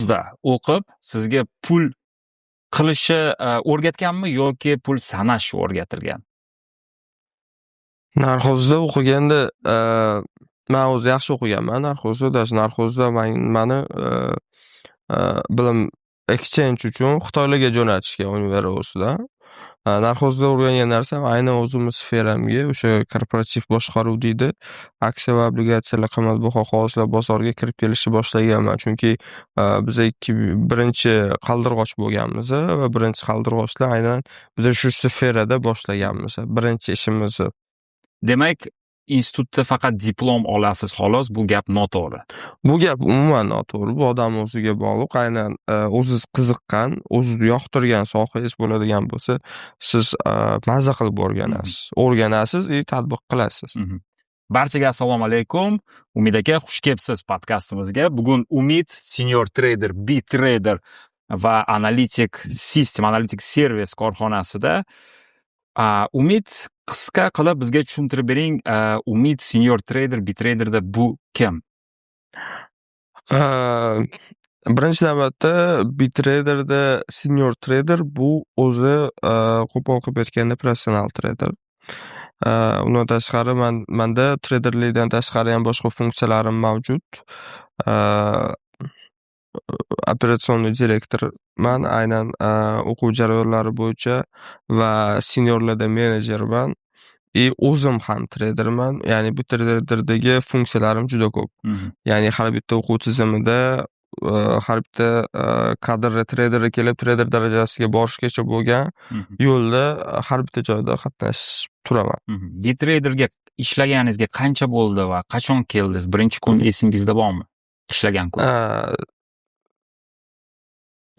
kursda o'qib sizga pul qilishi o'rgatganmi yoki pul sanash o'rgatilgan? Narxozda o'qiganda men o'zi yaxshi o'qiganman. Narxozda mani bilim exchange uchun Xitoylarga jo'natishgan Univerosida. Narxozda o'rgangan narsam aynan o'zimni sferamga, o'sha korporativ boshqaruv deydi, aksiya va obligatsiyalar, qimmatbaho qog'ozlar bozoriga kirib kelishni boshlaganman. Chunki biz birinchi qaldirg'och bo'lganmiz va birinchi qaldirg'ochlar aynan biz shu sferada boshlaganmiz. Birinchi ishimiz. Demak, institutda faqat diplom olasiz xolos, bu gap noto'g'ri. Bu gap umuman noto'g'ri. Bu odam o'ziga bog'liq. Aynan o'zingiz qiziqqan, o'zingiz yoqtirgan sohangiz bo'ladigan bo'lsa, siz mazza qilib o'rganasiz va tatbiq qilasiz. Barchaga assalomu alaykum. Umid aka, xush kelibsiz podkastimizga. Bugun Umid senior trader, B-trader va analitik servis korxonasida. Umid, qisqa qilib bizga tushuntirib bering, Umid senior trader, B-traderda bu kim? Birinchi navbatda B-traderda senior trader bu o'zi qo'pol qilib aytganda professional trader. Undan tashqari menda traderlikdan tashqari ham boshqa funksiyalarim mavjud. Operatsion direktorman, aynan o'quv jarayonlari bo'yicha va seniorlarda menejerman. O'zim ham traderman. Ya'ni bu trederdagi funksiyalarim juda ko'p. Ya'ni har bitta o'quv tizimida har bitta kadr traderga kelib trader darajasiga borishgacha bo'lgan yo'lda har bitta joyda qatnashib turaman. B-traderga ishlaganingizga qancha bo'ldi va qachon keldingiz? Birinchi kun esingizda bormi? Ishlagan kun.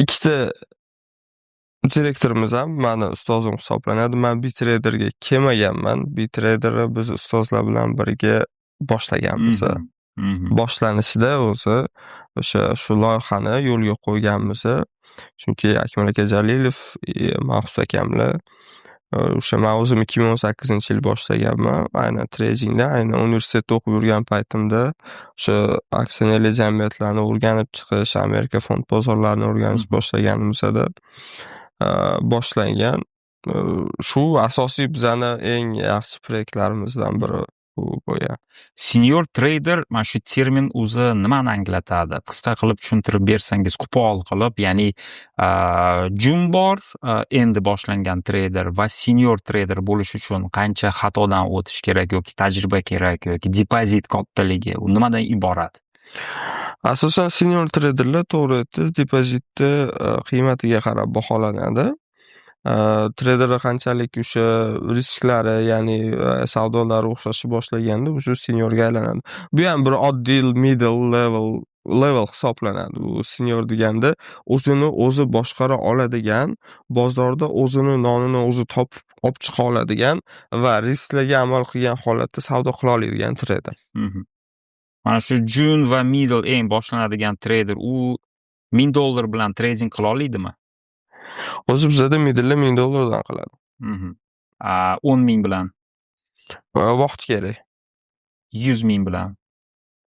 Ikkita direktorimiz ham mani ustozim hisoblanadi. Men B-traderga kelmaganman. B-traderni biz ustozlar bilan birga boshlaganmiz. Boshlanishida o'zi shu loyihani yo'lga qo'yganmiz. Chunki Akmal aka Jalilov, Mahfuz akamlar o'sha men o'zim 2018-yil boshlaganman. Aynan tradingda, aynan universitetda o'qib yurgan paytimda o'sha aksionerlik jamiyatlarini o'rganib chiqish, Amerika fond bozorlarini o'rganish boshlaganimizda boshlangan. Shu asosiy bizani eng yaxshi proyektlarimizdan biri bo'lgan. Senior trader, mana shu termin o'zi nimani anglatadi? Qisqa qilib tushuntirib bersangiz, qo'pol qilib, ya'ni junior endi boshlangan trader va senior trader bo'lish uchun qancha xatodan o'tish kerak yoki tajriba kerak yoki depozit kattaligi, u nimadan iborat? Asosan senior traderlar, to'g'ri aytdingiz, depozitni qiymatiga qarab baholanadi. Trader qanchalik o'sha risklari, ya'ni savdolari o'xshashni boshlaganda o'sha seniorga aylanadi. Bu ham bir oddiy middle level hisoblanadi. Bu senior deganda o'zini o'zi boshqara oladigan, bozorda o'zini nonini o'zi topib olib chiqa oladigan va risklarga amal qilgan holatda savdo qila oladigan trader. Mana shu jun va middle eng boshlanadigan trader u $1000 bilan trading qila oladimi? O'zi bizda middle $1000 qiladi. 10,000 bilan. Vaqt kerak. 100,000 bilan.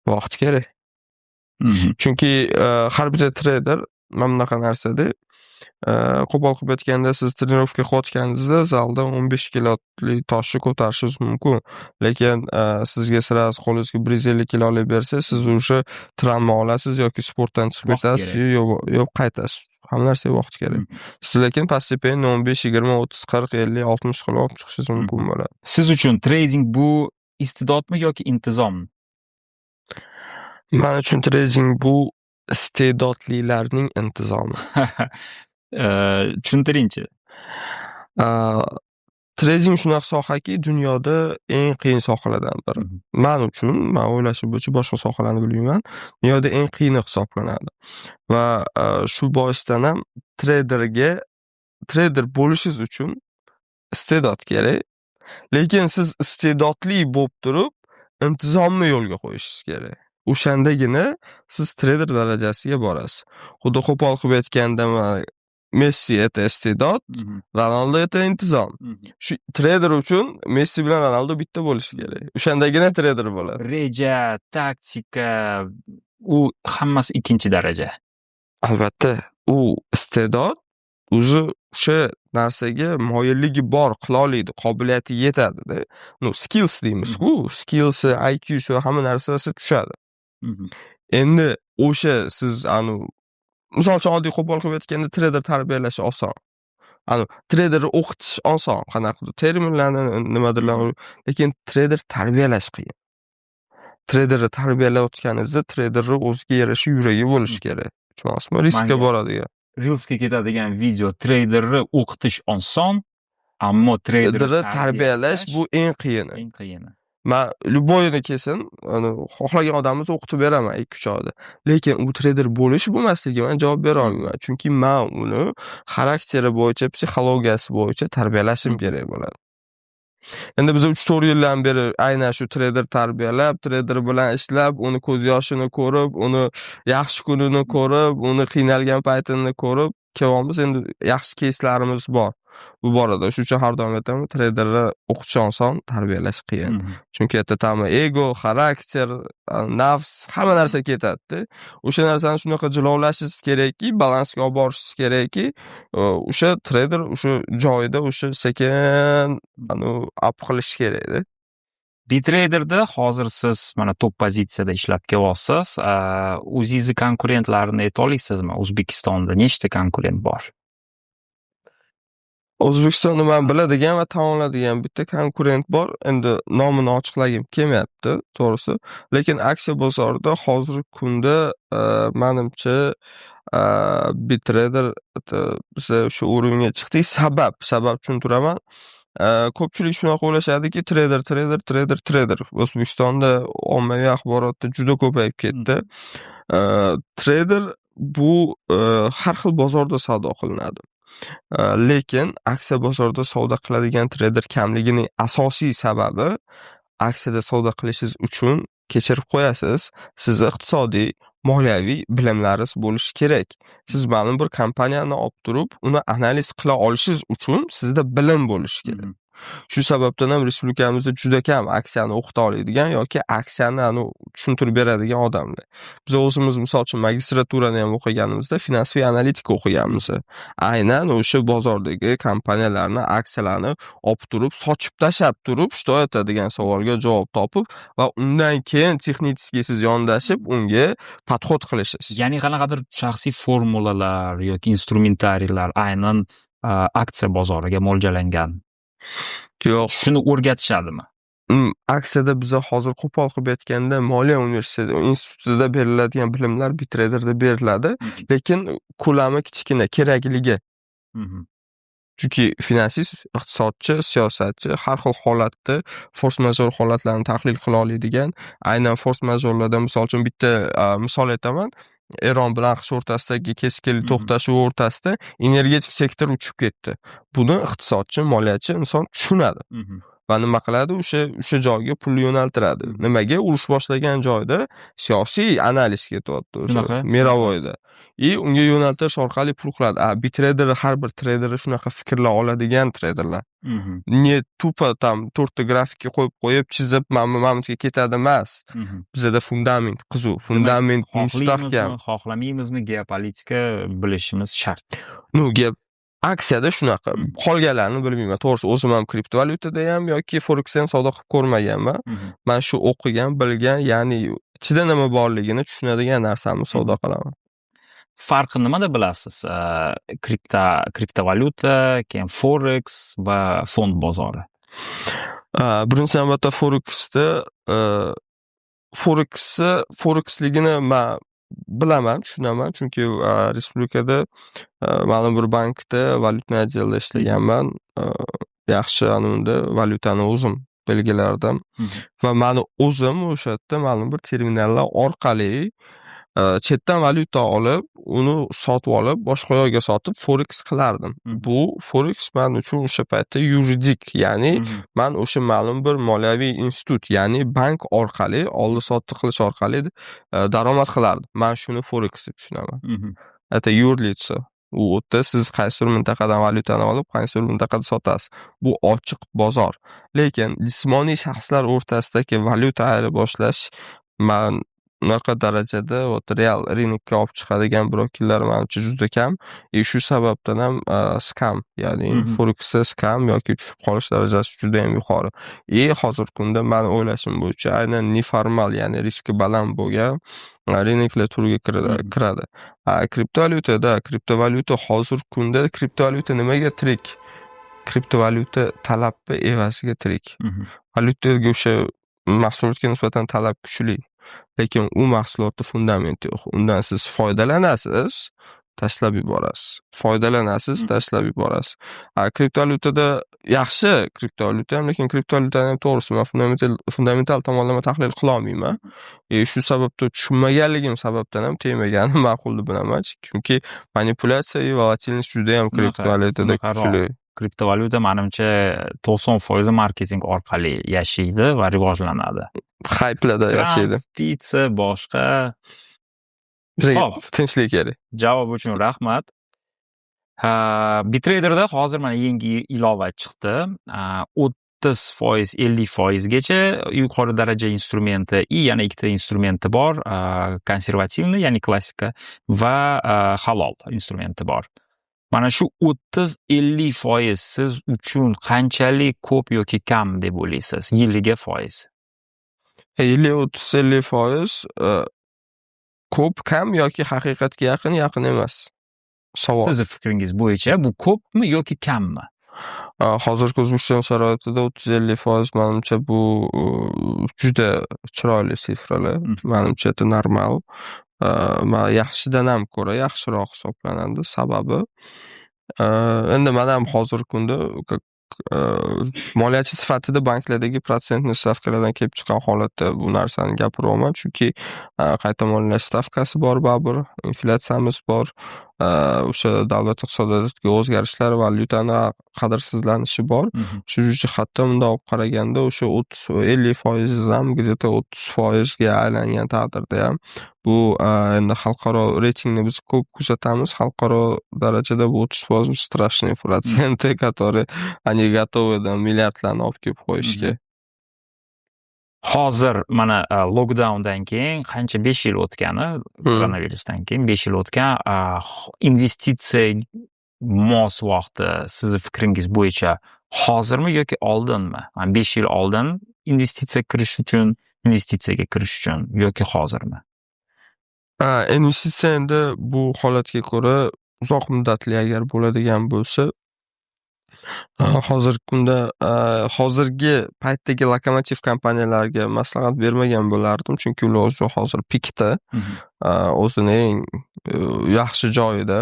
Vaqt kerak. Chunki har bitta trader mana bunaqa narsada qo'pol qilib aytganda, siz trenirovka qilayotganingizda zalda 15 kiloli toshni ko'tarishingiz mumkin. Lekin sizga sirasi qo'lingizga 150 kiloli bersa, siz o'sha travma olasiz yoki sportdan chiqib ketasiz yo'q qaytasiz. Hamma narsaga vaqt kerak. Siz lekin postepенно 15, 20, 30, 40, 50, 60 kilo olib chiqishingiz mumkin bo'ladi. Siz uchun trading bu istidodmi yoki intizommi? Men uchun trading bu iste'dodlilarning intizomi. Tushuntiringchi. Trading shunaqa sohaki, dunyoda eng qiyin sohalardan biri. Men uchun, men o'ylashim bo'yicha boshqa sohalarni bilmayman, dunyoda eng qiyini hisoblanadi. Va shu boisdan ham trader bo'lishingiz uchun iste'dod kerak. Lekin siz iste'dodli bo'lib turib, intizomni yo'lga qo'yishingiz kerak. O'shandagina siz trader darajasiga borasiz. Xuddi qo'pol qilib aytganda, Messi это iste'dod, Ronaldo это intizom. Shu trader uchun Messi bilan Ronaldo bitta bo'lishi kerak. O'shandagina trader bo'ladi. Reja, taktika, u hammasi ikkinchi daraja. Albatta, u iste'dod o'zi o'sha narsaga moyilligi bor, qila oladi, qobiliyati yetadi-da. Skills deymiz-ku, skillsi, IQsi hamma narsasi tushadi. Endi o'sha siz misol uchun oddiy qo'pol qilib aytganda treyder tarbiyalash oson. Treyderni o'qitish oson, qanaqadir terminlarni nimadirlarni, lekin treyder tarbiyalash qiyin. Treyderni tarbiyalayotganingizda treyderni o'ziga yarasha yuragi bo'lishi kerak. Tushunasizmi? Riskka boradigan. Reelsga ketadigan video treyderni o'qitish oson, ammo treyderni tarbiyalash bu eng qiyini. Eng qiyini. Men любойni kelsin, xohlagan odamimiz o'qitib beraman 2-3 oyda. Lekin u treyder bo'lish bo'lmasligiga men javob bera olmayman. Chunki men uni xarakteri bo'yicha, psixologiyasi bo'yicha tarbiyalashim kerak bo'ladi. Endi biz 3-4 yildan beri aynan shu treyder tarbiyalab, treyder bilan ishlab, uni ko'z yoshini ko'rib, uni yaxshi kunini ko'rib, uni qiynalgan paytini ko'rib kelyapmiz. Endi yaxshi keyslarimiz bor. Bu borada shuning uchun har doim aytaman, treyderni o'qitish oson, tarbiyalash qiyin. Chunki yerda tama ego, xarakter, nafs, hamma narsa ketadi-da. O'sha narsani shunaqa jilovlashingiz kerakki, balansga olib borishingiz kerakki, o'sha treyder o'sha joyida o'sha sekin up qilish kerak-da. Bitraderda hozir siz mana top pozitsiyada ishlab kelyapsiz. O'zingizni konkurentlarini ayta olasizmi? O'zbekistonda nechta konkurent bor? O'zbekistonda men biladigan va tan oladigan bitta konkurent bor. Endi nomini ochiqlagim kelmayapti, to'g'risi. Lekin aksiya bozorida hozirgi kunda menimcha Bitrader biz shu o'ringa chiqdik. Sabab tushuntiraman. Ko'pchilik shunaqa o'ylashadiki, trader. O'zbekistonda ommaviy axborotda juda ko'payib ketdi. Trader bu har xil bozorda savdo qilinadi. Lekin aksiya bozorida savdo qiladigan trader kamligining asosiy sababi aksiyada savdo qilishingiz uchun kechirib qo'yasiz, sizni iqtisodiy, moliyaviy bilimlaringiz bo'lishi kerak. Siz ma'lum bir kompaniyani olib turib, uni analiz qila olishingiz uchun sizda bilim bo'lishi kerak. Shu sababdan ham respublikamizda juda kam aksiyani o'qita oladigan yoki aksiyani tushuntirib beradigan odamlar. Biz o'zimiz misol uchun magistraturani ham o'qiganimizda finansiy analitika o'qiganmiz. Aynan o'sha bozordagi kompaniyalarni aksiyalarni olib turib, sochib tashab turib, что это degan savolga javob topib va undan keyin texnikiy siz yondashib, unga podxod qilishingiz. Ya'ni qanaqadir shaxsiy formulalar yoki instrumentariyalar aynan aksiya bozoriga mo'ljallangan. Yo'q, shuni o'rgatishadimi? Aksiyada biza hozir qo'pol qilib aytganda Moliya universiteti institutida beriladigan bilimlar Bitraderda beriladi, lekin ko'lami kichkina, kerakligi. Chunki finansist, iqtisodchi, siyosatchi har xil holatda force majeure holatlarni tahlil qila oladigan, aynan force majeurlarda misol uchun bitta misol aytaman. Eron bilan AQSh o'rtasidagi keskinlik to'xtashuvi o'rtasida energetik sektor uchib ketdi. Buni iqtisodchi, moliyachi inson tushunadi. Va nima qiladi? O'sha joyga pulni yo'naltiradi. Nimaga? Urush boshlagan joyda siyosiy analiz ketyapti o'sha Meravoyda. Unga yo'naltirish orqali pul qiladi. Bitrader har bir treyderni shunaqa fikrla oladigan treyderlar. Ne tupa tam 4 ta grafikka qo'yib chizib, mamutga ketadi emas. Bizda fundament qiziq, fundament mustahkam. Xohlamaymizmi geopolitika bilishimiz shart. Aksiyada shunaqa. Qolganlarini bilmayman. To'g'risi, o'zim ham kriptovalyutada ham yoki forex ham savdo qilib ko'rmaganman. Men shu o'qigan, bilgan, ya'ni ichida nima borligini tushunadigan narsamni savdo qilaman. Farqi nimada bilasiz? Kriptovalyuta, keyin forex va fond bozori. Birinchi navbatda forexligini men bilaman, tushunaman, chunki respublikada ma'lum bir bankda valyutni отделda ishlaganman. Yaxshi unda valyutani o'zim belgilardim va meni o'zim o'sha yerda ma'lum bir terminallar orqali chetdan valyuta olib, uni sotib olib, boshqa yo'lga sotib forex qilardim. Bu forex men uchun o'sha paytda yuridik, ya'ni men o'sha ma'lum bir moliyaviy institut, ya'ni bank orqali oldi-sotdi qilish orqali daromad qilardim. Men shuni forex deb tushunaman. Это юрлица. U yerda siz qaysi mintaqadan valyutani olib, qaysi mintaqada sotasiz. Bu ochiq bozor. Lekin jismoniy shaxslar o'rtasidagi valyuta ayirboshlash men unaqa darajada real rinokka olib chiqadigan brokerlar manimcha juda kam. Shu sababdan ham skam, ya'ni Forexda skam yoki tushib qolish darajasi juda ham yuqori. Hozirgi kunda meni o'ylashim bo'yicha aynan neformal, ya'ni riski baland bo'lgan rinoklar turiga kiradi. Kriptovalyuta hozirgi kunda kriptovalyuta nimaga tirik? Kriptovalyuta talabi evaziga tirik. Valyutaga o'sha mahsulotga nisbatan talab kuchli, lekin u mahsulotda fundament yo'q. Undan siz foydalanasiz, tashlab yuborasiz. Tashlab yuborasiz. Kriptovalyutada yaxshi kriptovalyuta ham, lekin kriptovalyutani ham to'g'risi men fundamental tomonlama tahlil qila olmayman. Shu sababda tushunmaganligim sababdan ham tegmaganim ma'qul deb bilaman. Chunki manipulyatsiya va volatilность juda ham kriptovalyutada kuchli. Kriptovalyuta menimcha 90% marketing orqali yashaydi va rivojlanadi. Hype'larda yashaydi. Pizza boshqa. Tinchlik kerak. Javob uchun rahmat. Bitraderda hozir mana yangi ilova chiqdi. 30%, 50% gacha yuqori daraja instrumenti, yana ikkita instrumenti bor. Konservativniy, ya'ni klassika va halol instrumenti bor. Mana shu 30-50% siz uchun qanchalik ko'p yoki kam deb o'ylaysiz? Yiliga foiz. 30-50% ko'p, kam yoki haqiqatga yaqin emas. Savol. Sizning fikringiz bo'yicha bu ko'pmi yoki kammi? Hozirgi O'zbekiston sharoitida 30-50% menimcha bu juda chiroyli sifralar. Menimcha bu normal. Yaxshidan ham ko'ra yaxshiroq hisoblanadi. Sababi endi men ham hozirgi kunda moliyachi sifatida banklardagi protsentli stavkalardan kelib chiqqan holatda bu narsani gapiryapman, chunki qayta moliyalash stavkasi bor, baribir inflyatsiyamiz bor. O'sha davlat iqtisodiyotiga o'zgarishlar, valyutani qadrsizlanishi bor. Shu jihatdan bunday olib qaraganda o'sha 30-50% ham где-то 30% ga aylangan taqdirda ham bu endi xalqaro reytingni biz ko'p kuzatamiz. Xalqaro darajada bu 30% strashniy protsenti, который они готовы milliardlarni olib kelib qo'yishga. Hozir mana lockdowndan keyin qancha 5 yil o'tgani, koronavirusdan keyin 5 yil o'tgan, investitsiya mos vaqti sizning fikringiz bo'yicha hozirmi yoki oldinmi? 5 yil oldin investitsiyaga kirish uchun yoki hozirmi? Investitsiya endi bu holatga ko'ra uzoq muddatli agar bo'ladigan bo'lsa, hozirgi kunda hozirgi paytdagi lokomotiv kompaniyalarga maslahat bermagan bo'lardim, chunki ular hozir pikda, o'zining eng yaxshi joyida.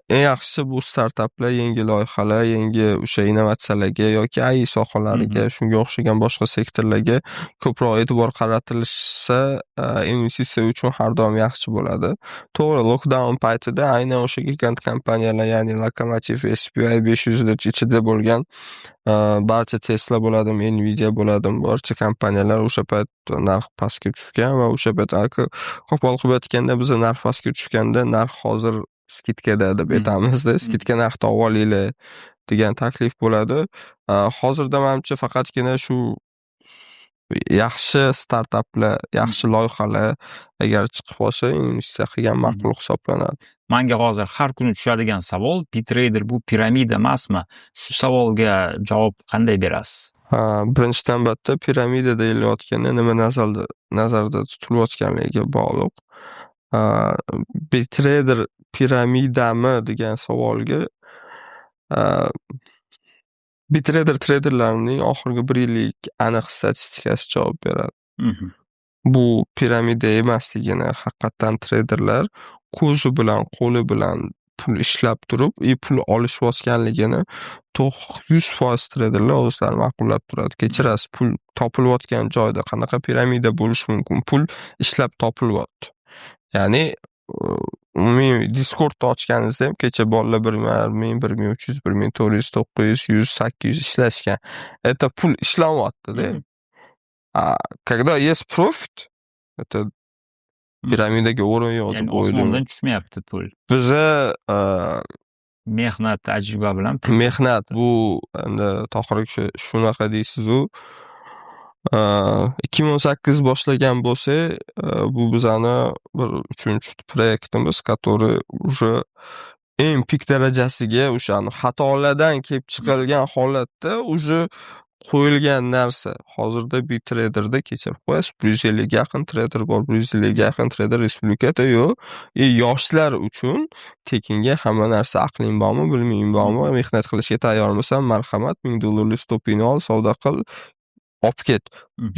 Eng yaxshisi bu startaplar, yangi loyihalar, yangi o'sha innovatsiyalarga yoki AI sohalariga, shunga o'xshagan boshqa sektorlarga ko'proq e'tibor qaratilsa, investitsiya uchun har doim yaxshi bo'ladi. To'g'ri, lockdown paytida aynan o'sha gigant kompaniyalar, ya'ni Lokomotiv, SPY 500 ichida bo'lgan barcha Tesla bo'ladimi, Nvidia bo'ladimi, barcha kompaniyalar o'sha payt narx pastga tushgan va o'sha payt qo'pol qilib aytganda biz narx pastga tushganda narx hozir skidkada deb aytamizda, skidka narxda olinglar degan taklif bo'ladi. Hozirda menimcha faqatgina shu yaxshi startaplar, yaxshi loyihalar agar chiqib qolsa, investitsiya qilgan ma'qul hisoblanadi. Menga hozir har kuni tushadigan savol, Bitrader bu piramida emasmi? Shu savolga javob qanday berasiz? Birinchi navbatda piramida deyilayotganda nima nazarda tutilayotganligiga bog'liq. Bitrader piramidami degan savolga Bitrader traderlarining oxirgi 1 yillik aniq statistikasi javob beradi. Bu piramida emasligini, haqiqatan traderlar ko'zi bilan, qo'li bilan pul ishlab turib, pul olishayotganligini 100% traderlar o'zlari ma'qullab turadi. Kechirasiz, pul topilayotgan joyda qanaqa piramida bo'lishi mumkin? Pul ishlab topilyapti. Ya'ni umumiy Discord'da ochganingizda ham kecha bolalar 1,000, 1,300, 1,400, 900, 100, 800 ishlashgan. Это pul ishlayapti-da. Когда есть profit, это piramidaga o'rin yo'q deb o'ylayman. Osmondan tushmayapti pul. Biza mehnat, tajriba bilan mehnat bu endi Tohir shunaqa deysiz-u. 2018 boshlagan bo'lsak, bu bizani bir 3-chi proyektimiz, который уже eng pik darajasiga o'shani xatolardan kelib chiqilgan holatda уже qo'yilgan narsa. Hozirda Bitrader'da kechirib qo'yasiz, 150 ga yaqin trader bor, 150 ga yaqin trader respublikada yo'q. Yoshlar uchun tekinga hamma narsa. Aqling bormi, bilming bormi, mehnat qilishga tayyormisan, marhamat, $1000 stopingni ol, savdo qil, olib ket.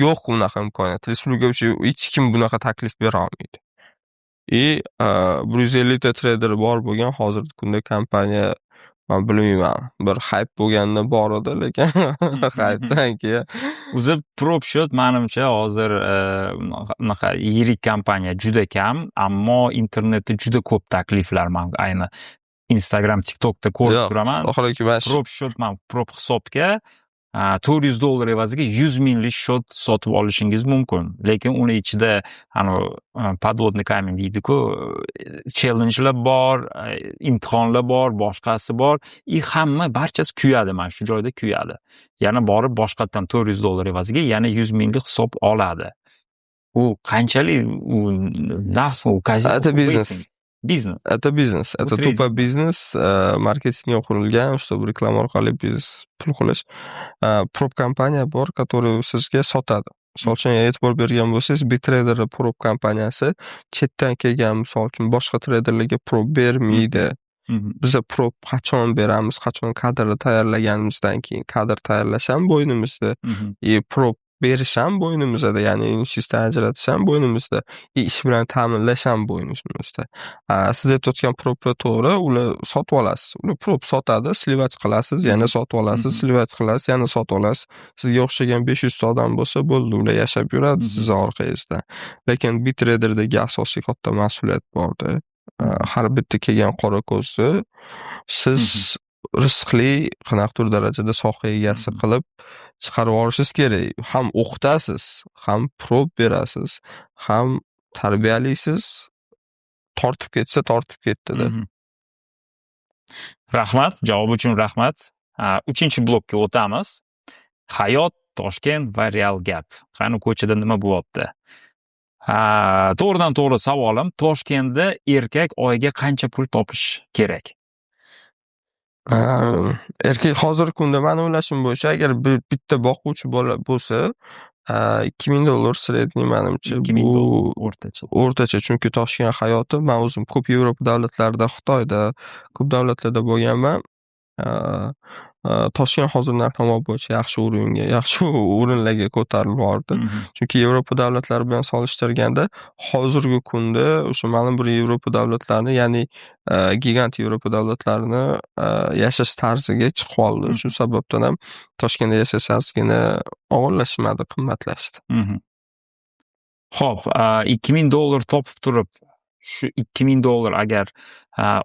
Yo'q unaqa imkoniyat. Respublika uchun hech kim bunaqa taklif bera olmaydi. 150 ta trader bor bo'lgan hozirgi kunda kompaniya, men bilmayman, bir hype bo'lganda bor edi, lekin hypedan keyin o'zi prop shot menimcha hozir unaqa yirik kompaniya juda kam, ammo internetda juda ko'p takliflar men ayni Instagram, TikTokda ko'rib turaman. Prop shot, men prop hisobga $400 evaziga 100 minglik shot sotib olishingiz mumkin. Lekin uni ichida podvodniy kamen deydi-ku, challenge'lar bor, imtihonlar bor, boshqasi bor. Hamma barchasi kuyadi, mana shu joyda kuyadi. Yana borib boshqatdan $400 evaziga yana 100 minglik hisob oladi. U qanchalik nafs, u Это бизнес. Biznes. Это бизнес. Это tupо biznes, marketingga qurilgan, чтобы reklama orqali biznes pul qilish. Prop kompaniya bor, который sizga sotadi. Misol uchun e'tibor bergan bo'lsangiz, Bitrader prop kompaniyasi chetdan kelgan, misol uchun boshqa traderlarga prop bermaydi. Biza prop qachon beramiz, qachon kadrni tayyorlaganimizdan keyin kadr tayyorlash ham bo'ynimizda. Prop berish ham bo'ynimizda, ya'ni investitsiya ajratish ham bo'ynimizda, ish bilan ta'minlash ham bo'ynimizda. Siz aytayotgan proplar to'g'ri, ular sotib olasiz. Ular prop sotadi, slivach qilasiz, yana sotib olasiz, slivach qilasiz, yana sotib olasiz. Sizga o'xshagan 500 ta odam bo'lsa, bo'ldi, ular yashab yuradi siz orqangizda. Lekin Bitraderdagi asosiy katta mas'uliyat borda. Har bitta kelgan qora ko'zni siz rizqli, qanaqadir darajada soha egasi qilib chiqarib olishingiz kerak. Ham o'qitasiz, ham prop berasiz, ham tarbiyalaysiz. Tortib ketsa tortib ketdi-da. Rahmat, javob uchun rahmat. 3-chi blokka o'tamiz. Hayot, Toshkent va real gap. Qani ko'chada nima bo'lyapti? To'g'ridan to'g'ri savolim, Toshkentda erkak oyiga qancha pul topish kerak? Erkak hozirgi kunda men o'ylashim bo'yicha, agar bitta boquvchi bola bo'lsa, $2000 sredniy menimcha bu o'rtacha. Chunki Toshkent hayoti, men o'zim ko'p Yevropa davlatlarida, Xitoyda, ko'p davlatlarda bo'lganman. Toshkent hozir narx-navo bo'yicha yaxshi o'rinlarga ko'tarilib bordi. Chunki Yevropa davlatlari bilan solishtirganda hozirgi kunda o'sha ma'lum bir Yevropa davlatlarini, ya'ni gigant Yevropa davlatlarini yashash tarziga chiqib oldi. Shu sababdan ham Toshkentda yashash ozgina og'irlashmadi, qimmatlashdi. Xo'p, $2000 topib turib, shu $2000 agar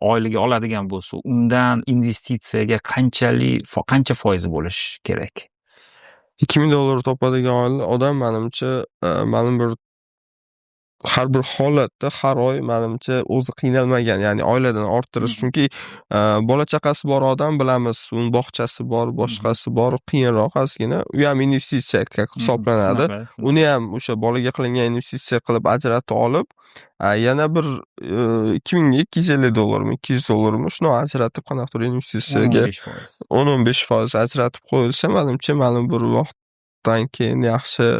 oyliga oladigan bo'lsa, undan investitsiyaga qancha foizi bo'lish kerak? $2000 topadigan odam menimcha ma'lum bir har bir holatda har oy menimcha o'zi qiynalmagan, ya'ni oiladan orttirish. Chunki bola chaqasi bor odam bilamiz, uning bog'chasi bor, boshqasi bor, qiyinroq ozgina. U ham investitsiya hisoblanadi. Uni ham o'sha bolaga qilingan investitsiya qilib ajratib olib, yana bir $2250 $200 shuni ajratib qanaqadir investitsiyaga 10-15% ajratib qo'yilsa, menimcha ma'lum bir vaqtdan keyin yaxshi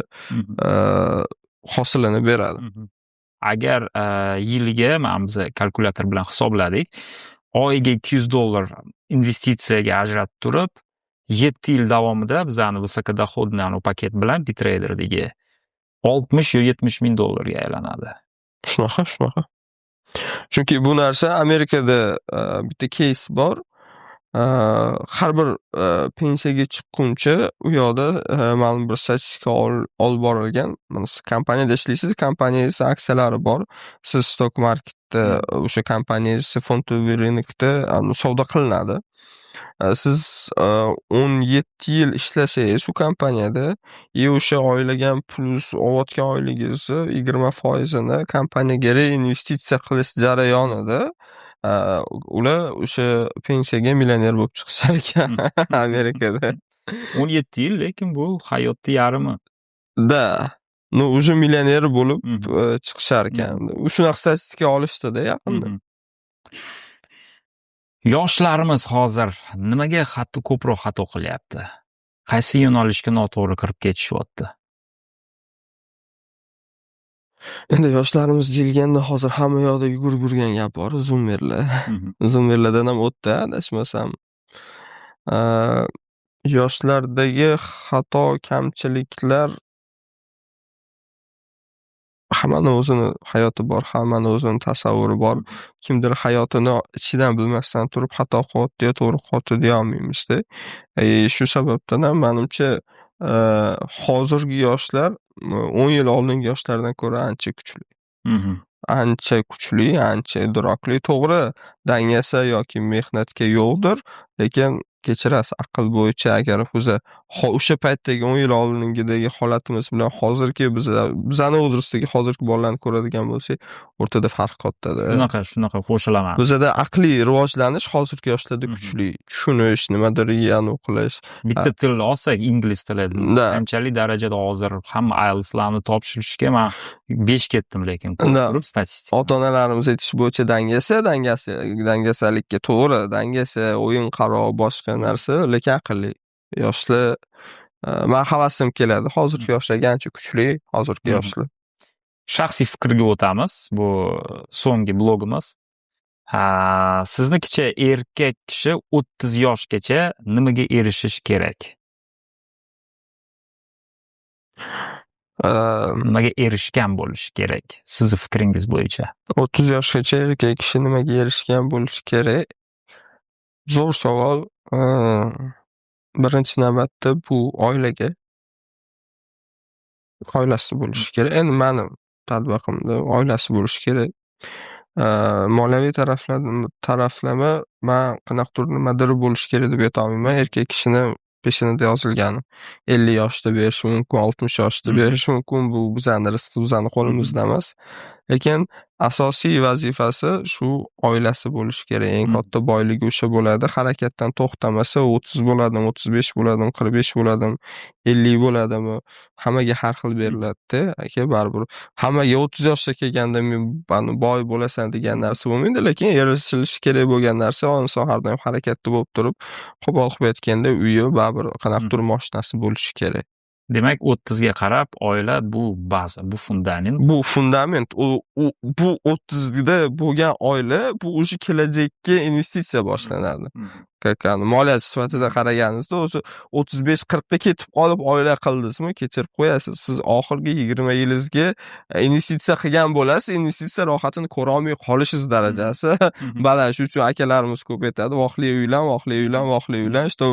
hosilini beradi. Agar yiliga biz kalkulyator bilan hisobladik, oyiga $200 investitsiyaga ajratib turib, 7 yil davomida bizani visokodohodniy paket bilan Bitraderdagi 60 yo 70 ming dollarga aylanadi. Shunaqa. Chunki bu narsa Amerikada bitta case bor. Har bir pensiyaga chiqquncha u yoqda ma'lum bir statistika olib borilgan. Mana siz kompaniyada ishlaysiz, kompaniyangizning aksiyalari bor. Siz stock marketda o'sha kompaniyangizning fondli rynokda savdo qilinadi. Siz 17 yil ishlasangiz u kompaniyada, o'sha oylagan plus olayotgan oyligingizni 20% kompaniyaga reinvestitsiya qilish jarayonida ular o'sha pensiyaga millioner bo'lib chiqishar ekan Amerikada. 17 yil, lekin bu hayotning yarmi. Da. Ну, уже millioner bo'lib Mhm. chiqishar ekan. Shunaqa statistika olishdi-da yaqinda. Mhm. Yoshlarimiz hozir nimaga ko'proq xato qilyapti? Qaysi yo'nalishga noto'g'ri kirib ketishyapti? Endi yoshlarimiz deyilganda hozir hamma yoqda yugurib yurgan gap bor, zoomerlar. Mhm. Zoomerlardan ham o'tdi, adashmasam. Yoshlardagi xato, kamchiliklar hammani o'zini hayoti bor, hammani o'zini tasavvuri bor. Kimdir hayotini ichidan bilmasdan turib xato qilyapti-yu, to'g'ri qilyapti deya olmaymizda. Shu sababdan ham menimcha hozirgi yoshlar 10 yil oldingi yoshlardan ko'ra ancha kuchli. Mhm. Ancha kuchli, ancha idrokli. To'g'ri, dangasa yoki mehnatga yo'qdir, lekin kechirasiz, aql bo'yicha agar o'sha paytdagi 10 yil oldingidagi holatimiz bilan hozirgi bizani возрастdagi hozirgi bolalarni ko'radigan bo'lsak, o'rtada farq katta-da. Shunaqa qo'shilaman. Bizada aqliy rivojlanish hozirgi yoshlarda kuchli. Tushunish, nimadir qilish. Bitta tilni olsak, ingliz tili Da. qanchalik darajada hozir hamma IELTS'larni topshirishga men 5 ketdim, lekin ko'rib statistika. Ota-onalarimiz aytish bo'yicha dangasalikka to'g'ri, dangasa, o'yin qaro, boshqa narsa, lekin aqlli. Yoshlar men havasim keladi. Hozirgi yoshlarga ancha kuchli, hozirgi yoshlar. Shaxsiy fikrga o'tamiz. Bu so'nggi blogimiz. Siznikicha erkak kishi 30 yoshgacha nimaga erishish kerak? Nimaga erishgan bo'lishi kerak? Sizning fikringiz bo'yicha. 30 yoshgacha erkak kishi nimaga erishgan bo'lishi kerak? Zo'r savol. Birinchi navbatda bu oilasi bo'lishi kerak. Endi mening tadbiqimda oilasi bo'lishi kerak. Moliyaviy taraflama men qanaqadir nimadir bo'lishi kerak deb ayta olmayman. Erkak kishini peshinada yozilgan 50 yoshda berishi mumkin, 60 yoshda berishi mumkin. Bu bizning rizq, bizning qo'limizda emas. Lekin asosiy vazifasi shu oilasi bo'lishi kerak. Eng katta boyligi o'sha bo'ladi. Harakatdan to'xtamasa 30 bo'ladimi, 35 bo'ladimi, 45 bo'ladimi, 50 bo'ladimi, hammaga har xil beriladi-da. Aka baribir hammaga 30 yoshga kelganda men boy bo'lasan degan narsa bo'lmaydi, lekin erishilishi kerak bo'lgan narsa inson har doim harakatda bo'lib turib, qo'pol qilib aytganda uyi baribir qanaqadir mashinasi bo'lishi kerak. Demak, 30 ga qarab oila bu baza, bu fundament. Bu fundament. Bu 30 da bo'lgan oila bu o'sha kelajakka investitsiya boshlanadi. Moliyat sifatida qaraganingizda o'zi 35-40 ga ketib qolib oila qildingizmi, kechirib qo'yasiz. Siz oxirgi 20 yilingizga investitsiya qilgan bo'lasiz, investitsiya rohatini ko'ra olmay qolishingiz darajasi baland. Shuning uchun akalarimiz ko'p aytadi, vohli uylan, vohli uylan, vohli uylan, что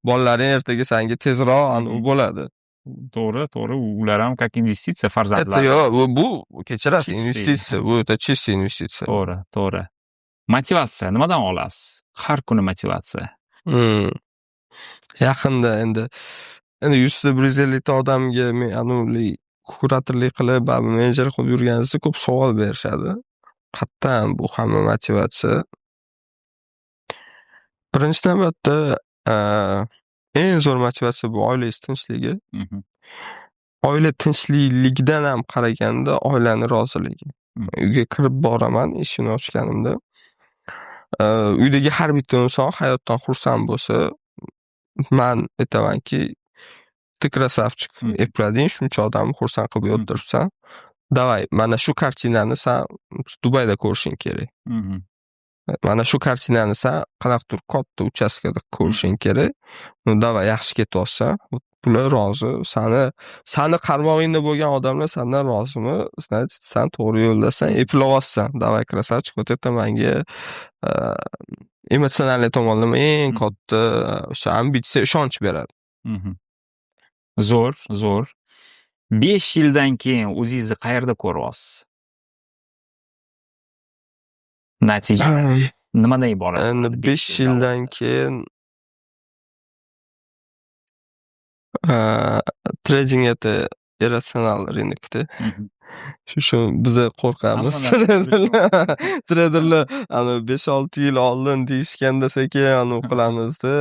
bolalaring ertaga senga tezroq bo'ladi. To'g'ri, ular ham как investitsiya farzandlar. Yo'q, bu kechirasiz, investitsiya, bu o'ta chist investitsiya. To'g'ri. Motivatsiya nimadan olasiz? Har kuni motivatsiya. Yaqinda endi 100 ta 150 ta odamga men kuratorlik qilib, menejer qilib yurganingizda ko'p savol berishadi. Qattan bu hamma motivatsiya. Birinchi navbatda eng zo'r motivatsiya bu oilangiz tinchligi. Oila tinchligidan ham qaraganda oilaning roziligi. Uyga kirib boraman, eshikni ochganimda uydagi har bitta inson hayotdan xursand bo'lsa, men aytamanki, ты красавчик, eplading, shuncha odamni xursand qilib o'tiribsan. Davay, mana shu kartinani sen Dubayda ko'rishing kerak. Mana shu kartinani sen qanaqadir katta uchastkada ko'rishing kerak. Davay, yaxshi ketyapsan. Bular rozi. Sani qarmog'ingda bo'lgan odamlar sendan rozimi? Sen to'g'ri yo'ldasan, eplayapsan. Davay, красавчик. Вот это menga emotsional tomondan eng katta o'sha ambitsiya, ishonch beradi. Zo'r. 5 yildan keyin o'zingizni qayerda ko'ryapsiz? Natija nimadan iborat? Endi 5 yildan keyin trading это irratsional rynokda. Shu biz qo'rqamiz. Traderlar 5-6 yil oldin deyishganda sekin qilamiz-da.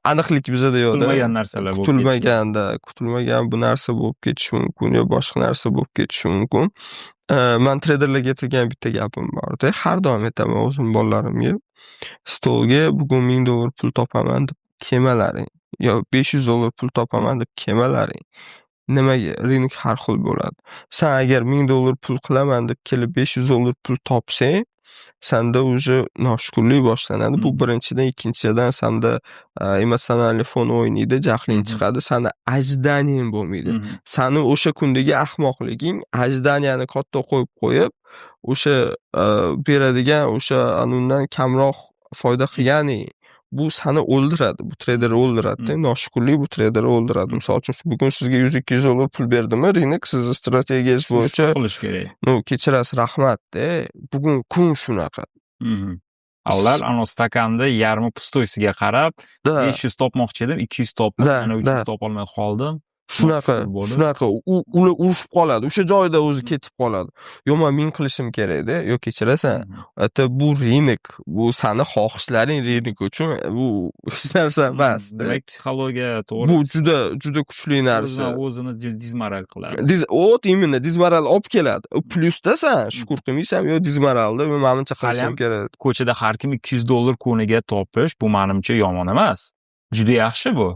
aniqlik bizada yo'qda. Kutilmagan narsalar bo'lib ketishi. Kutilmagan bu narsa bo'lib ketishi mumkin yo boshqa narsa bo'lib ketishi mumkin. Men treyderlarga aytgan bitta gapim bor-da. Har doim aytaman o'zim bolalarimga. Stolga bugun $1000 pul topaman deb kelmalaring yo $500 pul topaman deb kelmalaring. Nimaga? Rinok har xil bo'ladi. Sen agar $1000 pul qilaman deb kelib $500 pul topsang, senda уже noshukrlik boshlanadi. Bu birinchidan, ikkinchidan senda emotsional fon o'ynaydi, jahling chiqadi, seni ajdaniying bo'lmaydi. Seni o'sha kundagi ahmoqliging ajdaniyani katta qo'yib, o'sha beradigan o'sha undan kamroq foyda qilganing bu seni o'ldiradi. Bu treyderni o'ldiradi. Noshukrlik bu treyderni o'ldiradi. Misol uchun bugun sizga $100-200 pul berdimi, rinok sizni strategiyangiz bo'yicha qilish kerak. Kechirasiz, rahmat-da. Bugun kun shunaqa. Avval ana stakanda yarmi pustoysiga qarab 500 topmoqchi edim, 200 topdim, ana 300 topolmay qoldim. Shunaqa ular urushib qoladi. O'sha joyda o'zi ketib qoladi. Yo, men 1000 qilishim kerak-da. Yo, kechirasan. Bu rinok, bu seni xohishlaring rinok uchun bu hech narsa emas. Demak, psixologiya to'g'ri. Bu juda kuchli narsa. O'zini dizmoral qiladi. Именно dizmoral olib keladi. Plyusda sen shukur qilmaysan, yo dizmoralda menimcha qilishim kerak. Ko'chada har kim $200 kuniga topish, bu menimcha yomon emas. Juda yaxshi bu.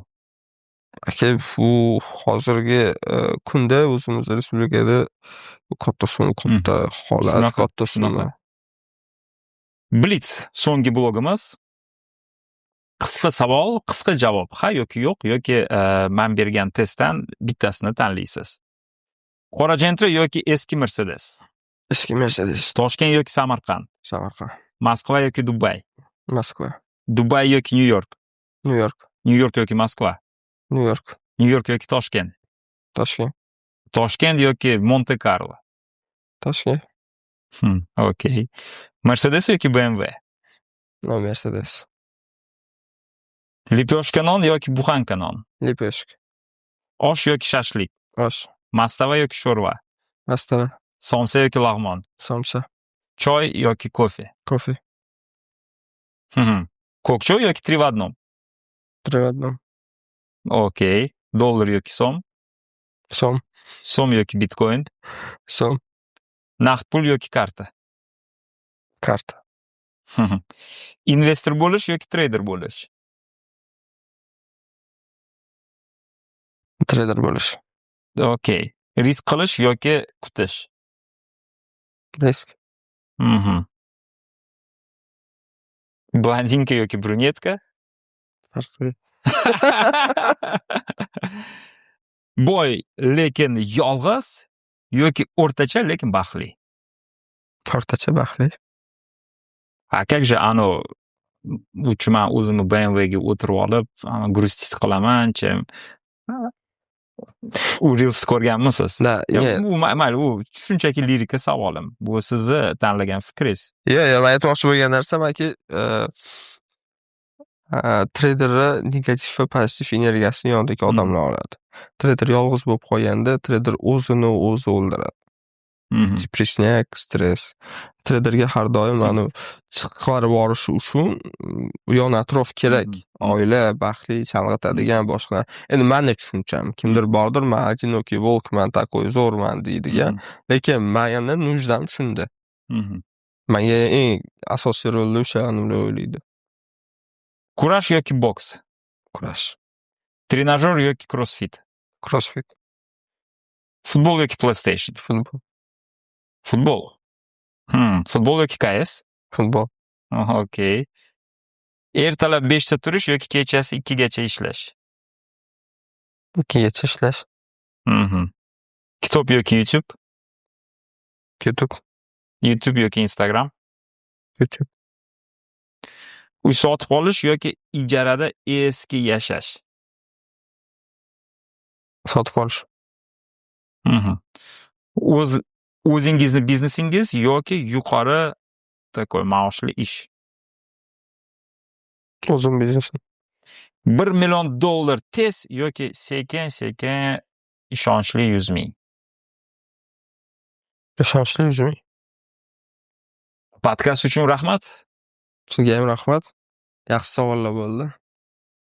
Aka, bu hozirgi kunda o'zimiz respublikada katta holat, katta summa. Blitz so'nggi blogimiz. Qisqa savol, qisqa javob. Ha yoki yo'q, yoki men bergan testdan bittasini tanlaysiz. Qora Gentra yoki eski Mercedes? Eski Mercedes. Toshkent yoki Samarqand? Samarqand. Moskva yoki Dubay? Moskva. Dubay yoki New York? New York. New York yoki Moskva? New York. New York yoki Toshkent? Toshkent. Toshkent yoki Monte Carlo? Toshkent. Okay. Mercedes yoki BMW? No, Mercedes. Lipyoshka non yoki buxanka non? Lipyoshka. Osh yoki shashlik? Osh. Mastava yoki sho'rva? Mastava. Somsa yoki lag'mon? Somsa. Choy yoki kofe? Kofe. Ko'k choy yoki три в одном? Три в одном. Okay. Dollar yoki so'm? So'm. So'm yoki bitcoin? So'm. Naqd pul yoki karta? Karta. Investor bo'lish yoki trader bo'lish? Trader bo'lish. Okay. Risk qilish yoki kutish? Risk. Blondinka yoki brunetka? Farqli. Boy lekin yolg'iz yoki o'rtacha lekin baxtli? O'rtacha baxtli. A как же оно uchun men o'zimni BMWga o'tirib olib, grustit qilaman, u Reels ko'rganmisiz? Bu mayli, u shunchaki lirika savolim. Bu sizni tanlagan fikringiz. Yo'q, men aytmoqchi bo'lgan narsam aka, treyderlar negativ va pozitiv energiyasini yonidagi odamlar oladi. Treyder yolg'iz bo'lib qolganda, treyder o'zini o'zi o'ldiradi. Depressiya, stress. Treyderga har doim mana chiqarib yuborish uchun yon atrof kerak. Oila, baxtli, chalg'itadigan boshqa. Endi meni tushuncham, kimdir bordir, men одинокий волкman, такой zo'rman deydigan, lekin meni nujdam shunda. Menga eng asosiy rolni o'shani o'ylaydi. Kurash yoki boks? Kurash. Trenajyor yoki crossfit? Crossfit. Futbol yoki PlayStation? Futbol. Futbol. Futbol yoki KS? Futbol. Okay. Ertalab 5 ta turish yoki kechasi 2 gacha ishlash? 2 gacha ishlash. Kitob yoki YouTube? YouTube. YouTube yoki Instagram? YouTube. Uy sotib olish yoki ijarada eski yashash? Sotib olish. O'zingizni biznesingiz yoki yuqori takoy maoshli ish? O'zim biznesim. $1 million tez yoki sekin ishonchli 100 ming? Ishonchli 100 ming. Podkast uchun rahmat. Sizga ham rahmat. Yaxshi savollar bo'ldi.